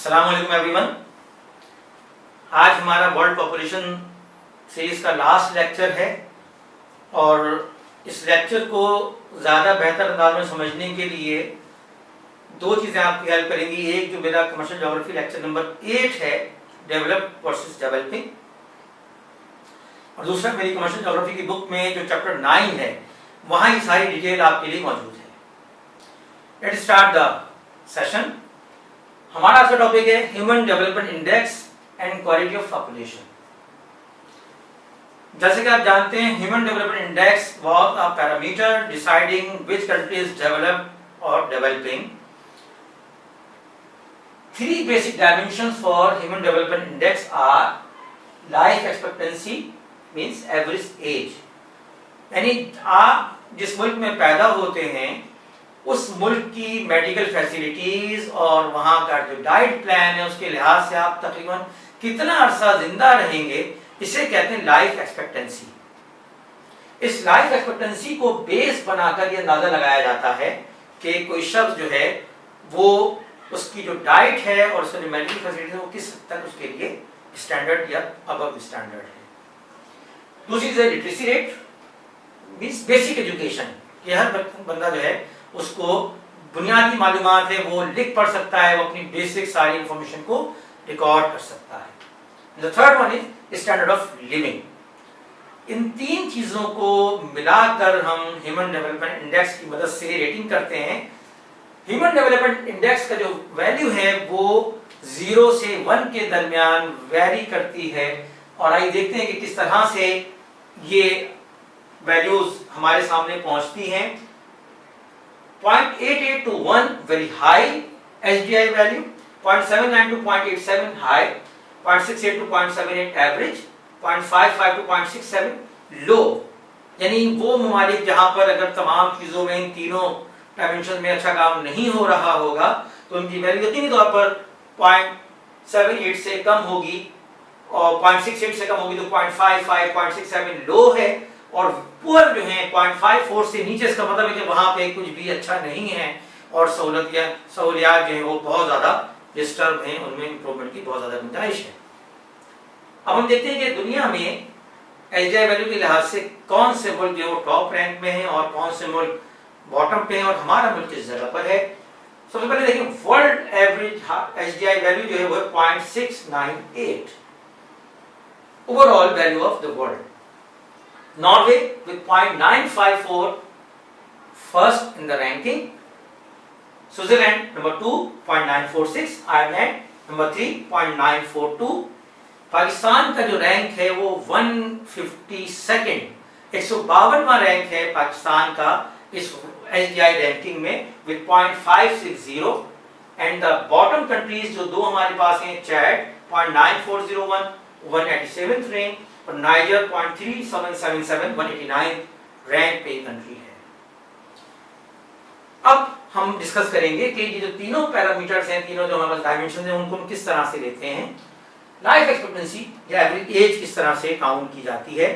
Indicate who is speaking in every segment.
Speaker 1: अस्सलाम वालेकुम एवरीवन। आज हमारा वर्ल्ड पॉपुलेशन सीरीज का लास्ट लेक्चर है और इस लेक्चर को ज़्यादा बेहतर अंदाज में समझने के लिए दो चीज़ें आपकी हेल्प करेंगी। एक जो मेरा कमर्शियल ज्योग्राफी लेक्चर नंबर 8 है, डेवलप वर्सेस डेवलपिंग, और दूसरा मेरी कमर्शियल ज्योग्राफी की बुक में जो चैप्टर 9 है वहाँ ये सारी डिटेल आपके लिए मौजूद है। Let's start the session. हमारा आज का टॉपिक है human development index and quality of population. जैसे कि आप जानते हैं, human development index was a parameter deciding which country is developed और developing. Three basic dimensions for human development index are life expectancy, means average age, यानी आप जिस मुल्क में पैदा होते हैं उस मुल्क की मेडिकल फैसिलिटीज और वहाँ का जो डाइट प्लान है उसके लिहाज से आप तकरीबन कितना अरसा जिंदा रहेंगे, इसे कहते हैं लाइफ एक्सपेक्टेंसी। इस लाइफ एक्सपेक्टेंसी को बेस बनाकर ये अंदाजा लगाया जाता है कि कोई शख्स जो है वो उसकी जो डाइट है और उसका जो मेडिकल फैसिलिटी है वो किस हद तक उसके लिए स्टैंडर्ड या अबव स्टैंडर्ड है। दूसरी चीज है literacy rate, means basic education, कि हर बंदा जो है उसको बुनियादी मालूमात है, वो लिख पढ़ सकता है, वो अपनी बेसिक सारी इंफॉर्मेशन को रिकॉर्ड कर सकता है। The third one is standard of living. इन तीन चीजों को मिलाकर हम ह्यूमन डेवलपमेंट इंडेक्स की मदद से रेटिंग करते हैं। ह्यूमन डेवलपमेंट इंडेक्स का जो वैल्यू है वो 0 से 1 के दरमियान वेरी करती है, और आइए देखते हैं कि किस तरह से ये वैल्यूज हमारे सामने पहुंचती हैं। 0.88 to 1 very high HDI value, 0.79 to 0.87 high, 0.68 to 0.78 average, 0.55 to 0.67 लो। यानी वो ममालिक जहां पर अगर तमाम चीजों में इन तीनों डायमेंशन में अच्छा काम नहीं हो रहा होगा तो उनकी वैल्यू यकीनी तौर पर 0.78 से कम होगी, और 0.68 से कम होगी तो 0.55, 0.67 लो है, और पुअर जो है 0.54 से नीचे, इसका मतलब है कि वहां पे कुछ भी अच्छा नहीं है और सहूलियात जो है वो बहुत ज्यादा डिस्टर्ब हैं, उनमें इंप्रूवमेंट की बहुत ज्यादा गुंजाइश है। अब हम देखते हैं कि दुनिया में HDI वैल्यू के लिहाज से कौन से मुल्क जो है टॉप रैंक में है और कौन से मुल्क बॉटम पे है और हमारा मुल्क किस जगह पर है। सबसे पहले देखिए वर्ल्ड एवरेज HDI वैल्यू जो है वो 0.698 overall value of the world. Norway with 0.954 first in the ranking, Switzerland number 2 0.946, Ireland number 3 0.942, Pakistan का जो रैंक है वो 152nd 152वां रैंक है पाकिस्तान का इस HDI रैंकिंग में with 0.560, and the bottom countries जो दो हमारे पास हैं, चैड 0.9401 187th रैंक, और नाइजर 0.3777 189 रैंक पे कंट्री है। अब हम डिस्कस करेंगे कि ये जो तीनों पैरामीटर्स हैं, तीनों जो हमारे डायमेंशन हैं, उनको हम किस तरह से लेते हैं। लाइफ एक्सपेक्टेंसी या एवरेज एज किस तरह से काउंट की जाती है।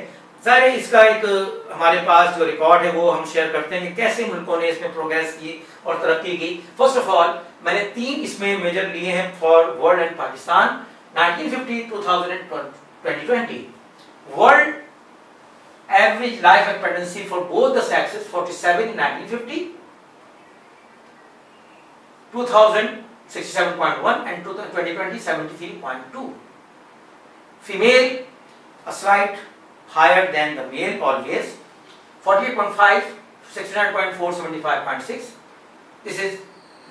Speaker 1: ज़ाहिर है इसका एक हमारे पास जो रिकॉर्ड है वो हम शेयर करते हैं कि कैसे मुल्कों ने इसमें प्रोग्रेस की और तरक्की की। फर्स्ट ऑफ ऑल मैंने 3 इसमें मेजर लिए हैं for world and Pakistan, 1950, 2000 and 2020। World average life expectancy for both the sexes 47 in 1950, 2000 67.1 and 2020 73.2। Female a slight higher than the male always, 48.5, 69.4, 75.6. This is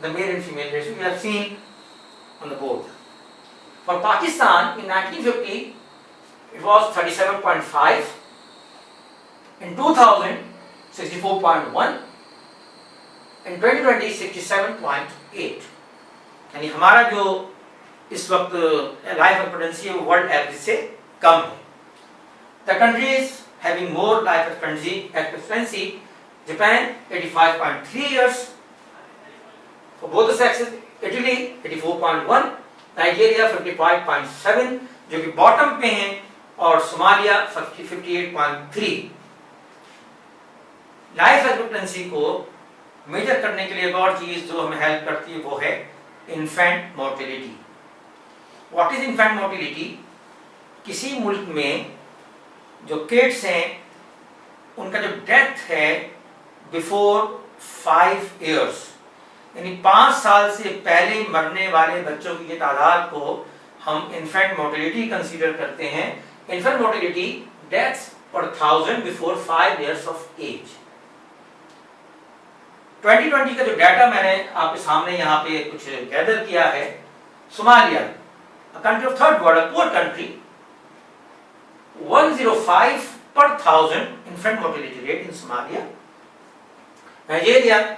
Speaker 1: the male and female ratio we have seen on the board. For Pakistan in 1950 it was 37.5, in 2000 64.1, in 2020 67.8। यानी हमारा जो इस वक्त life expectancy है वो world average से कम है। The countries having more life expectancy, Japan 85.3 years for both the sexes, Italy 84.1, Nigeria 55.7 जो कि बॉटम पे हैं, और सोमालिया 58.3। लाइफ एक्सपेक्टेंसी को मेजर करने के लिए एक और चीज जो हमें हेल्प करती है वो है infant mortality, what is infant mortality? किसी मुल्क में जो किड्स हैं उनका जो डेथ है बिफोर 5 इयर्स, यानी 5 साल से पहले मरने वाले बच्चों की तादाद को हम इन्फेंट मोर्टिलिटी कंसीडर करते हैं। इन्फेंट मोर्टिलिटी डेथ्स पर 1000 बिफोर 5 इयर्स ऑफ एज। 2020 का जो डाटा मैंने आपके सामने यहाँ पे कुछ गैदर किया है, Somalia, a country of third world, a poor country, 105 per 1000 infant mortality rate in Somalia. Nigeria,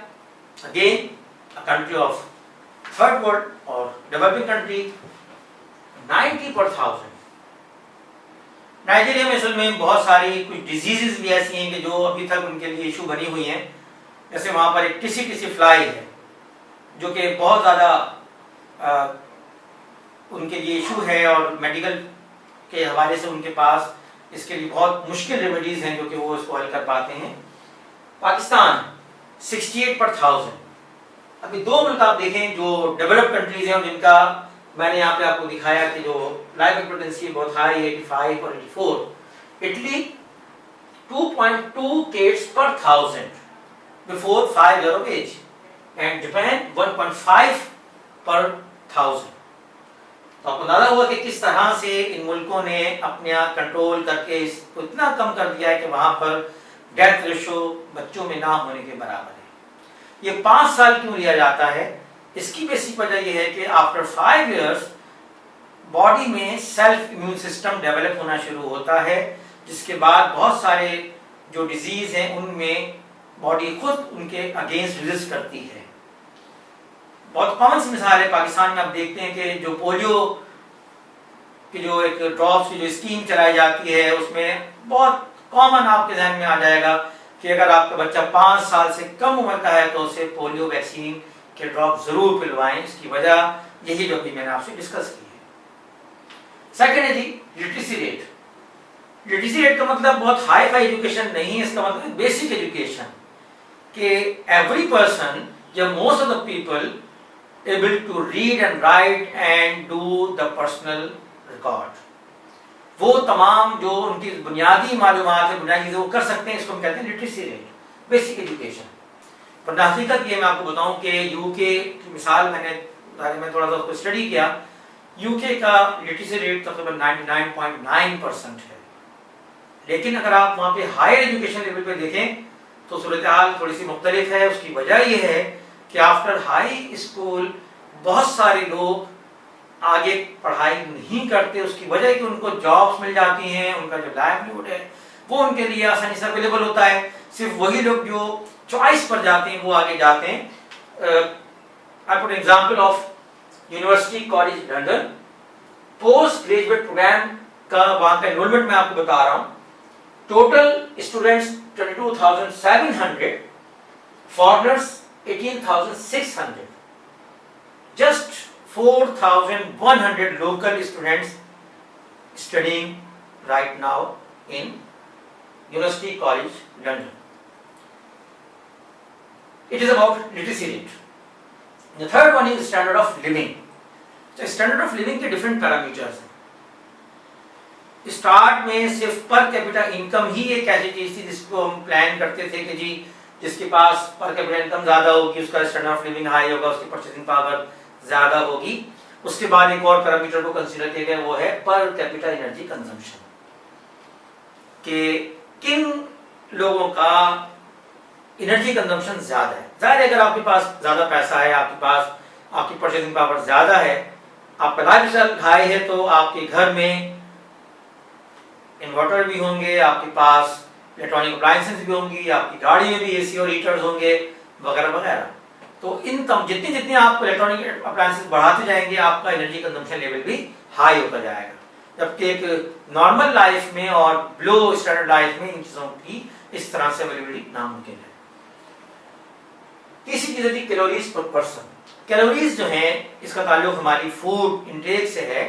Speaker 1: again a country of third world or developing country, 90 per 1000. Nigeria में असल में बहुत सारी कुछ डिजीजेस भी ऐसी हैं कि जो अभी तक उनके लिए इशू बनी हुई हैं। जैसे वहाँ पर एक टिसी फ्लाई है जो कि बहुत ज़्यादा उनके लिए इशू है और मेडिकल के हवाले से उनके पास इसके लिए बहुत मुश्किल रेमेडीज हैं जो कि वो इसको हल कर पाते हैं। पाकिस्तान 68 पर 1000। अभी दो मुल्क आप देखें जो डेवलप्ड कंट्रीज हैं और जिनका मैंने यहाँ पे आपको दिखाया कि जो लाइफ एक्सपेक्टेंसी बहुत हाई है, 85 और 84। इटली 2.2 किड्स पर 1000 before 5 years of age and Japan 1.5 per 1000। तो आपको अंदाजा हुआ कि किस तरह से इन मुल्कों ने अपने कंट्रोल करके इसको इतना कम कर दिया है कि वहां पर डेथ रेशो बच्चों में ना होने के बराबर है। ये 5 साल क्यों लिया जाता है? इसकी बेसिक वजह यह है कि आफ्टर 5 years बॉडी में सेल्फ इम्यून सिस्टम डेवलप होना शुरू होता है, जिसके बाद बहुत सारे जो डिजीज हैं उनमें बॉडी खुद उनके अगेंस्ट रेजिस्ट करती है। बहुत कॉमन सी मिसाल है, पाकिस्तान में आप देखते हैं कि जो पोलियो की जो एक ड्रॉप्स की जो स्कीम चलाई जाती है उसमें बहुत कॉमन आपके ध्यान में आ जाएगा कि अगर आपका बच्चा 5 साल से कम उम्र का है तो उसे पोलियो वैक्सीन के ड्रॉप जरूर पिलवाएं। इसकी वजह यही जो भी मैंने आपसे डिस्कस की है। सेकेंड है जी लिटरेसी रेट। लिटरेसी रेट का मतलब बहुत हाई फाई एजुकेशन नहीं है, इसका मतलब बेसिक एजुकेशन कि एवरी पर्सन या most of the people able to read and write and do the personal record. वो तमाम जो उनकी बुनियादी मालूमात है, बुनियादी चीजें वो कर सकते हैं, इसको हम कहते हैं लिटरेसी रेट, बेसिक एजुकेशन। पर हकीकत ये मैं आपको बताऊं कि यूके की मिसाल मैंने थोड़ा सा उसको स्टडी किया। यूके का लिटरेसी रेट तकरीबन 99.9% है, लेकिन अगर आप वहाँ पे हायर एजुकेशन लेवल पे देखें तो सूरत हाल थोड़ी सी मुख्तलिफ है। उसकी वजह यह है कि आफ्टर हाई स्कूल बहुत सारे लोग आगे पढ़ाई नहीं करते। उसकी वजह है कि उनको जॉब्स मिल जाती हैं, उनका जो लाइवलीहुड है वो उनके लिए आसानी से अवेलेबल होता है। सिर्फ वही लोग जो चॉइस पर जाते हैं वो आगे जाते हैं। I put example of University College London, postgraduate programme का वहां का एनरोलमेंट मैं आपको बता रहा हूं। Total students 22,700, foreigners 18,600, just 4,100 local students studying right now in University College London. It is about literacy rate. The third one is standard of living. So standard of living के different parameters हैं। Start में सिर्फ per capita income ही एक ऐसी चीज थी जिसको हम प्लान करते थे कि जी जिसके पास पर कैपिटा इनकम ज्यादा होगी उसका स्टैंडर्ड ऑफ लिविंग हाई होगा, उसकी परचेसिंग पावर ज्यादा होगी। उसके बाद एक और पैरामीटर को कंसीडर किया गया, वो है पर कैपिटा एनर्जी कंजम्पशन, कि किन लोगों का एनर्जी कंजम्पशन ज्यादा है। जाहिर है अगर आपके पास ज्यादा पैसा है, आपके पास आपकी परचेसिंग पावर ज्यादा है, आपका लाइफस्टाइल हाई है, तो आपके घर में इन्वर्टर भी होंगे, आपके पास इलेक्ट्रॉनिक अप्लायंसेस भी होंगी, आपकी गाड़ी में भी एसी और हीटर्स होंगे वगैरह वगैरह। तो इनकम जितनी आप इलेक्ट्रॉनिक अप्लायंसेस बढ़ाते जाएंगे आपका एनर्जी कंजम्पशन लेवल भी हाई होता जाएगा, जबकि एक नॉर्मल लाइफ में और बिलो स्टैंडर्ड लाइफ में इन चीजों की इस तरह से अवेलेबिलिटी नामुमकिन है। तीसरी चीज थी कैलोरीज पर पर्सन। कैलोरीज जो है इसका ताल्लुक हमारी फूड इंटेक से है।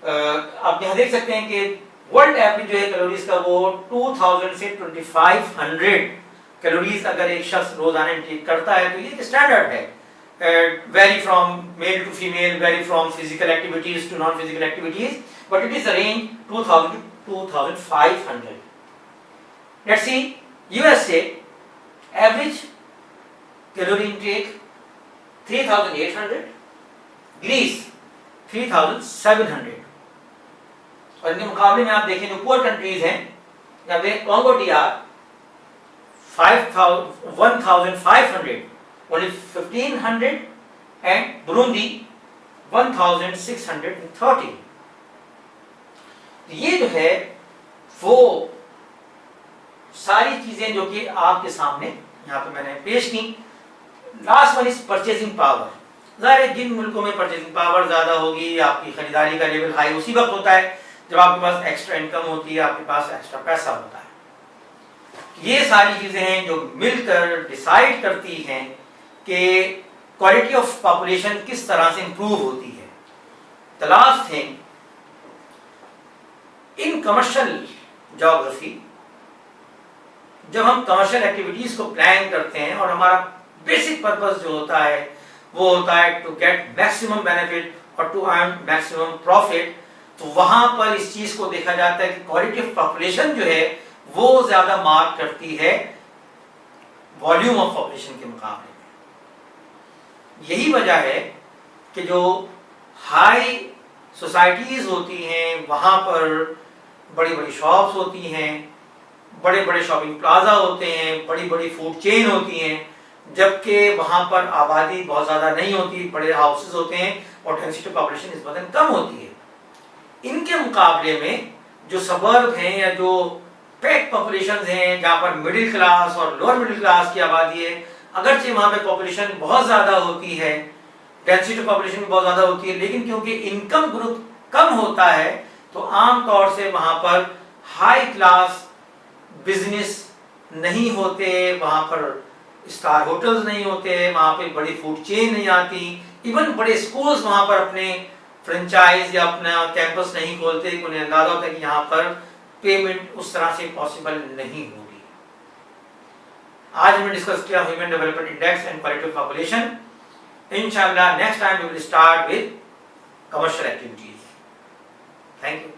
Speaker 1: आप यहाँ देख सकते हैं कि वर्ल्ड एवरेज जो है कैलोरीज का वो 2000 से 2500 कैलोरीज अगर एक शख्स रोजाना इंटेक करता है तो ये स्टैंडर्ड है। vary from male to female, vary from physical activities to non-physical activities, but it is a range 2000 to 2500. Let's see, USA average calorie intake 3800, Greece 3700, और इनके मुकाबले में आप देखें जो पुअर कंट्रीज हैं, यहाँ पे Congo DR 1500, only 1500, and Burundi 1630. ये जो है वो सारी चीजें जो कि आपके सामने यहाँ पे मैंने पेश की। Last one is purchasing power. ज़ाहिर है जिन मुल्कों में परचेजिंग पावर ज़्यादा होगी, आपकी खरीदारी का लेवल हाई उसी वक्त होता है जब आपके पास एक्स्ट्रा इनकम होती है, आपके पास एक्स्ट्रा पैसा होता है। ये सारी चीज़ें हैं जो मिलकर डिसाइड करती हैं कि क्वालिटी ऑफ पॉपुलेशन किस तरह से इंप्रूव होती है। The last thing, in commercial geography जब हम कमर्शियल एक्टिविटीज को प्लान करते हैं और हमारा बेसिक पर्पस जो होता है वो होता है टू गेट मैक्सिमम बेनिफिट और टू अर्न मैक्सिमम प्रॉफिट, तो वहां पर इस चीज को देखा जाता है कि क्वालिटी ऑफ पॉपुलेशन जो है वो ज्यादा मार्क करती है वॉल्यूम ऑफ पॉपुलेशन के मुकाबले में। यही वजह है कि जो हाई सोसाइटीज होती हैं वहां पर बड़ी बड़ी शॉप्स होती हैं, बड़े बड़े शॉपिंग प्लाजा होते हैं, बड़ी बड़ी फूड चेन होती हैं, जबकि वहां पर आबादी बहुत ज़्यादा नहीं होती, बड़े हाउसेस होते हैं और डेंसिटी पॉपुलेशन इस वजह कम होती है। इनके मुकाबले में जो सबर्ब हैं या जो पैक पॉपुलेशन हैं जहाँ पर मिडिल क्लास और लोअर मिडिल क्लास की आबादी है, अगरचे वहाँ पे पॉपुलेशन बहुत ज़्यादा होती है, डेंसिटी पॉपुलेशन भी बहुत ज़्यादा होती है, लेकिन क्योंकि इनकम ग्रुप कम होता है तो आम तौर से वहाँ पर हाई क्लास बिजनेस नहीं होते, वहाँ पर स्टार होटल्स नहीं होते, वहाँ पे बड़ी फूड चेन नहीं आती, इवन बड़े स्कूल्स वहाँ पर अपने फ्रेंचाइज या अपना कैंपस नहीं खोलते। उन्हें अंदाजा होता है कि यहाँ पर पेमेंट उस तरह से पॉसिबल नहीं होगी। आज हमने डिस्कस किया human development index and quality of population. इंशाल्लाह next time we will start with commercial activities. Thank you.